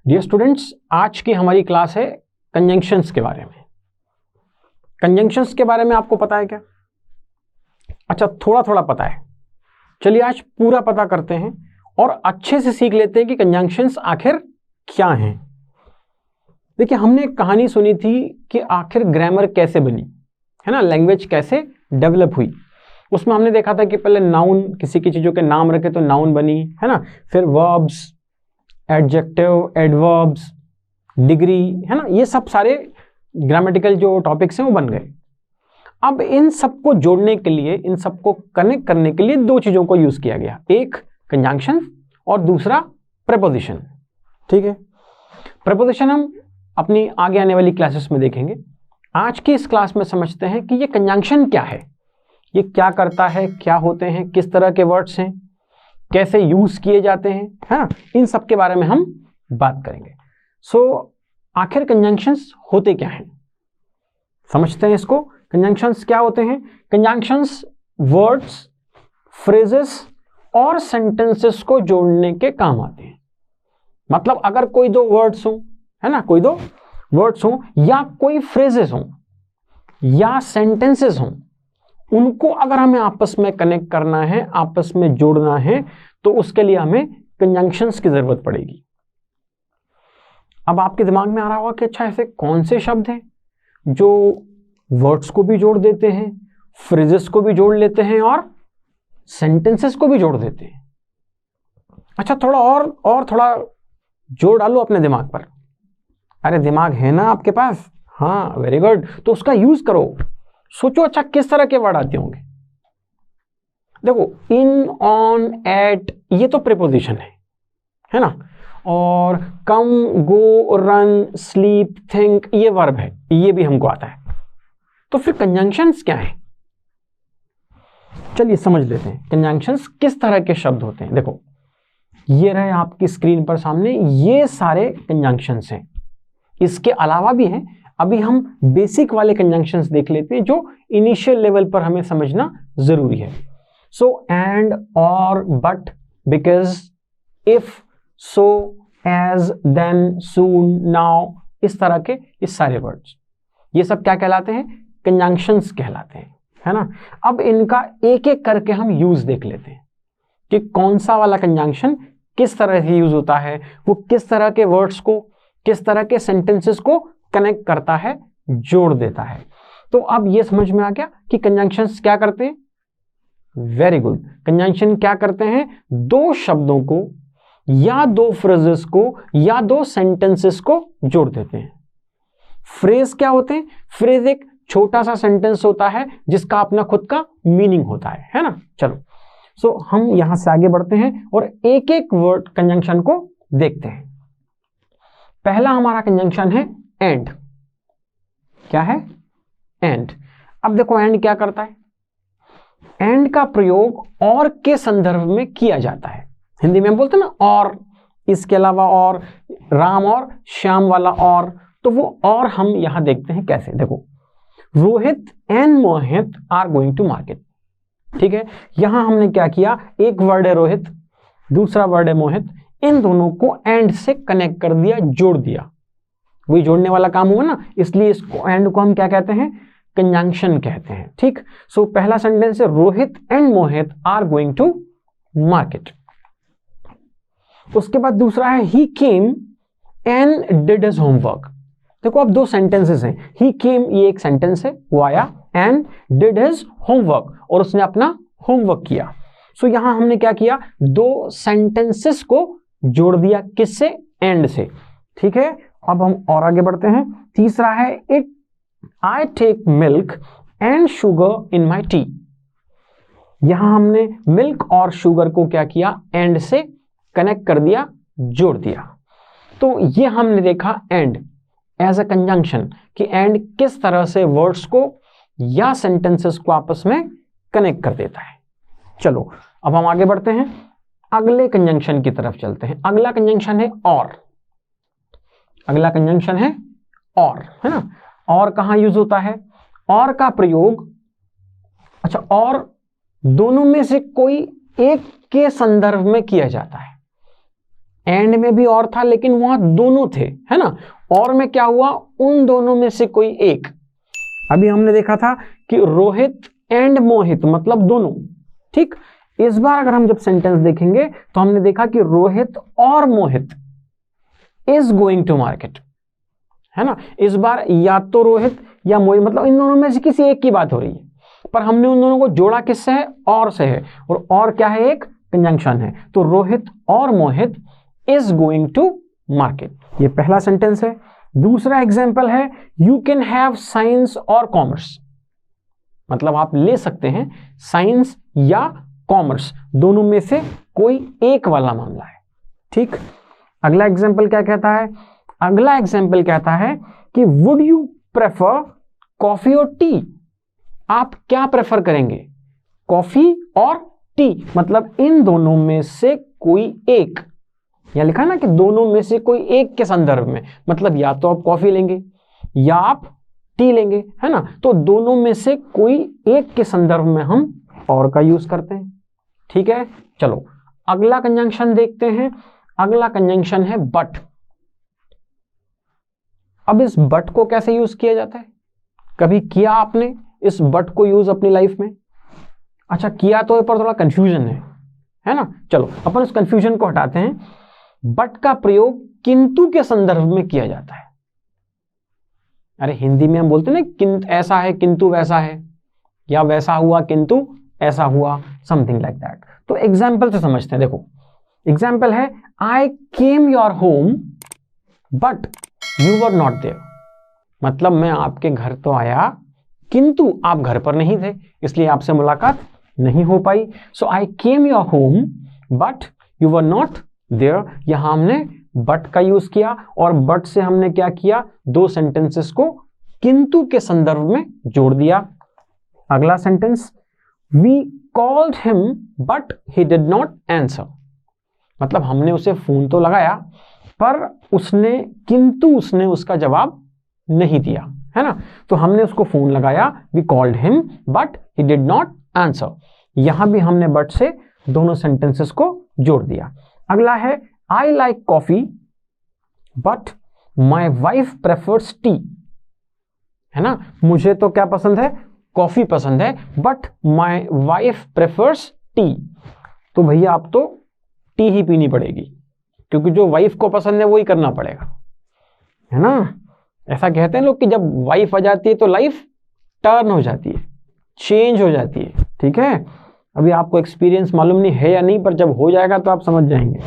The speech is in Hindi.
डियर स्टूडेंट्स, आज की हमारी क्लास है कंजंक्शंस के बारे में। कंजंक्शंस के बारे में आपको पता है क्या? अच्छा, थोड़ा थोड़ा पता है। चलिए आज पूरा पता करते हैं और अच्छे से सीख लेते हैं कि कंजंक्शंस आखिर क्या हैं। देखिए, हमने एक कहानी सुनी थी कि आखिर ग्रामर कैसे बनी, है ना, लैंग्वेज कैसे डेवलप हुई। उसमें हमने देखा था कि पहले नाउन, किसी की चीज़ों के नाम रखे तो नाउन बनी, है ना, फिर वर्ब्स, एडजेक्टिव, एडवर्ब्स, डिग्री, है ना, ये सब सारे ग्रामेटिकल जो टॉपिक्स हैं वो बन गए। अब इन सबको जोड़ने के लिए, इन सबको कनेक्ट करने के लिए दो चीज़ों को यूज़ किया गया, एक कंजंक्शन और दूसरा प्रेपोजिशन। ठीक है, प्रेपोजिशन हम अपनी आगे आने वाली क्लासेस में देखेंगे। आज की इस क्लास में समझते हैं कि ये कंजंक्शन क्या है, ये क्या करता है, क्या होते हैं, किस तरह के वर्ड्स हैं, कैसे यूज किए जाते हैं, है ना, इन सब के बारे में हम बात करेंगे। आखिर कंजंक्शंस होते क्या हैं, समझते हैं इसको। कंजंक्शंस क्या होते हैं? कंजंक्शंस वर्ड्स, फ्रेजेस और सेंटेंसेस को जोड़ने के काम आते हैं। मतलब अगर कोई दो वर्ड्स हो, है ना, कोई दो वर्ड्स हो या कोई फ्रेजेस हो या सेंटेंसेस हो, उनको अगर हमें आपस में कनेक्ट करना है, आपस में जोड़ना है, तो उसके लिए हमें कंजंक्शंस की जरूरत पड़ेगी। अब आपके दिमाग में आ रहा होगा कि अच्छा, ऐसे कौन से शब्द हैं जो वर्ड्स को भी जोड़ देते हैं, फ्रेजेस को भी जोड़ लेते हैं और सेंटेंसेस को भी जोड़ देते हैं। अच्छा, थोड़ा और थोड़ा जोड़ डालो अपने दिमाग पर। अरे दिमाग है ना आपके पास? हाँ, वेरी गुड। तो उसका यूज करो, सोचो अच्छा किस तरह के वर्ड आते होंगे। देखो, इन, ऑन, एट, ये तो प्रीपोजिशन है ना, और कम, गो, रन, स्लीप, थिंक, ये वर्ब है, ये भी हमको आता है। तो फिर कंजंक्शंस क्या है? चलिए समझ लेते हैं कंजंक्शंस किस तरह के शब्द होते हैं। देखो, ये रहे आपकी स्क्रीन पर सामने, ये सारे कंजंक्शंस हैं। इसके अलावा भी हैं, अभी हम बेसिक वाले कंजंक्शंस देख लेते हैं जो इनिशियल लेवल पर हमें समझना जरूरी है। सो, एंड, और, but, because, if, so, as, then, soon, now, इस तरह के ये सारे वर्ड्स, ये सब क्या कहलाते हैं? कंजंक्शंस कहलाते हैं, है ना। अब इनका एक एक करके हम यूज देख लेते हैं कि कौन सा वाला कंजंक्शन किस तरह से यूज होता है, वो किस तरह के वर्ड्स को, किस तरह के सेंटेंसेस को कनेक्ट करता है, जोड़ देता है। तो अब ये समझ में आ गया कि कंजंक्शंस क्या करते हैं। Very good. कंजंक्शन क्या करते हैं? दो शब्दों को या दो फ्रेजेस को या दो सेंटेंसेस को जोड़ देते हैं। फ्रेज क्या होते हैं? फ्रेज एक छोटा सा सेंटेंस होता है जिसका अपना खुद का मीनिंग होता है ना। चलो, हम यहां से आगे बढ़ते हैं और एक एक वर्ड कंजंक्शन को देखते हैं। पहला हमारा कंजंक्शन है एंड। क्या है? एंड। अब देखो, एंड क्या करता है? एंड का प्रयोग और के संदर्भ में किया जाता है। हिंदी में हम बोलते हैं ना और, इसके अलावा और, राम और श्याम वाला और, तो वो और हम यहां देखते हैं कैसे। देखो, Rohit and Mohit are going to market. ठीक है, यहां हमने क्या किया, एक वर्ड है रोहित, दूसरा वर्ड है मोहित, इन दोनों को एंड से कनेक्ट कर दिया, जोड़ दिया। वही जोड़ने वाला काम हुआ ना, इसलिए इसको एंड को हम क्या कहते हैं? कंजंक्शन कहते हैं। ठीक, सो पहला सेंटेंस है Rohit and Mohit are going to market. उसके बाद दूसरा है he came and did his homework. देखो, अब दो सेंटेंसेस हैं। ही केम, ये एक सेंटेंस है, वो आया, एंड डिड हिज होमवर्क, और उसने अपना होमवर्क किया। सो यहां हमने क्या किया, दो सेंटेंसेस को जोड़ दिया, किससे? एंड से। ठीक है, अब हम और आगे बढ़ते हैं। तीसरा है it I take milk and sugar in my tea. यहां हमने मिल्क और शुगर को क्या किया? एंड से कनेक्ट कर दिया, जोड़ दिया। तो ये हमने देखा एंड एज अ कंजंक्शन, कि एंड किस तरह से वर्ड्स को या सेंटेंसेस को आपस में कनेक्ट कर देता है। चलो, अब हम आगे बढ़ते हैं, अगले कंजंक्शन की तरफ चलते हैं। अगला कंजंक्शन है और। अगला कंजंक्शन है और, है ना। और कहां यूज होता है? और का प्रयोग, अच्छा, और दोनों में से कोई एक के संदर्भ में किया जाता है। एंड में भी और था लेकिन वहां दोनों थे, है ना। और में क्या हुआ, उन दोनों में से कोई एक। अभी हमने देखा था कि रोहित एंड मोहित मतलब दोनों, ठीक। इस बार अगर हम जब सेंटेंस देखेंगे तो हमने देखा कि रोहित और मोहित इज गोइंग टू मार्केट, है ना। इस बार या तो रोहित या मोहित मतलब इन दोनों में से किसी एक की बात हो रही है, पर हमने उन दोनों को जोड़ा किससे है, और से है, और क्या है, एक कंजंक्शन है। तो रोहित और मोहित इज गोइंग टू मार्केट, ये पहला सेंटेंस है। दूसरा एग्जाम्पल है यू कैन हैव साइंस और कॉमर्स, मतलब आप ले सकते हैं साइंस या कॉमर्स, दोनों में से कोई एक वाला मामला है, ठीक। अगला एग्जाम्पल क्या कहता है, अगला एग्जाम्पल कहता है कि वुड यू प्रेफर कॉफी और टी, आप क्या प्रेफर करेंगे, कॉफी और टी, मतलब इन दोनों में से कोई एक। यहां लिखा है ना कि दोनों में से कोई एक के संदर्भ में, मतलब या तो आप कॉफी लेंगे या आप टी लेंगे, है ना। तो दोनों में से कोई एक के संदर्भ में हम और का यूज करते हैं, ठीक है। चलो अगला कंजंक्शन देखते हैं। अगला कंजंक्शन है बट। अब इस बट को कैसे यूज किया जाता है, कभी किया आपने इस बट को यूज अपनी लाइफ में? अच्छा किया तो पर थोड़ा कंफ्यूजन है ना। चलो अपन उस कंफ्यूजन को हटाते हैं। बट का प्रयोग किंतु के संदर्भ में किया जाता है। अरे हिंदी में हम बोलते हैं ना किंतु ऐसा है किंतु वैसा है, या वैसा हुआ किंतु ऐसा हुआ, समथिंग लाइक दैट। तो एग्जाम्पल से समझते हैं। देखो एग्जाम्पल है I came your home but you were not there, मतलब मैं आपके घर तो आया किंतु आप घर पर नहीं थे, इसलिए आपसे मुलाकात नहीं हो पाई। So I came your home but you were not there, यहां हमने बट का यूज किया, और बट से हमने क्या किया, दो सेंटेंसेस को किंतु के संदर्भ में जोड़ दिया। अगला sentence we called him but he did not answer, मतलब हमने उसे फोन तो लगाया पर किंतु उसने उसका जवाब नहीं दिया, है ना। तो हमने उसको फोन लगाया, we called him but he did not answer, यहां भी हमने बट से दोनों सेंटेंसेस को जोड़ दिया। अगला है I like coffee but my wife prefers T, है ना। मुझे तो क्या पसंद है, कॉफी पसंद है, but my wife prefers T, तो भैया आप तो टी ही पीनी पड़ेगी, क्योंकि जो वाइफ को पसंद है वही करना पड़ेगा, है ना। ऐसा कहते हैं लोग कि जब वाइफ आ जाती है तो लाइफ टर्न हो जाती है, चेंज हो जाती है, ठीक है। अभी आपको एक्सपीरियंस मालूम नहीं है या नहीं, पर जब हो जाएगा तो आप समझ जाएंगे।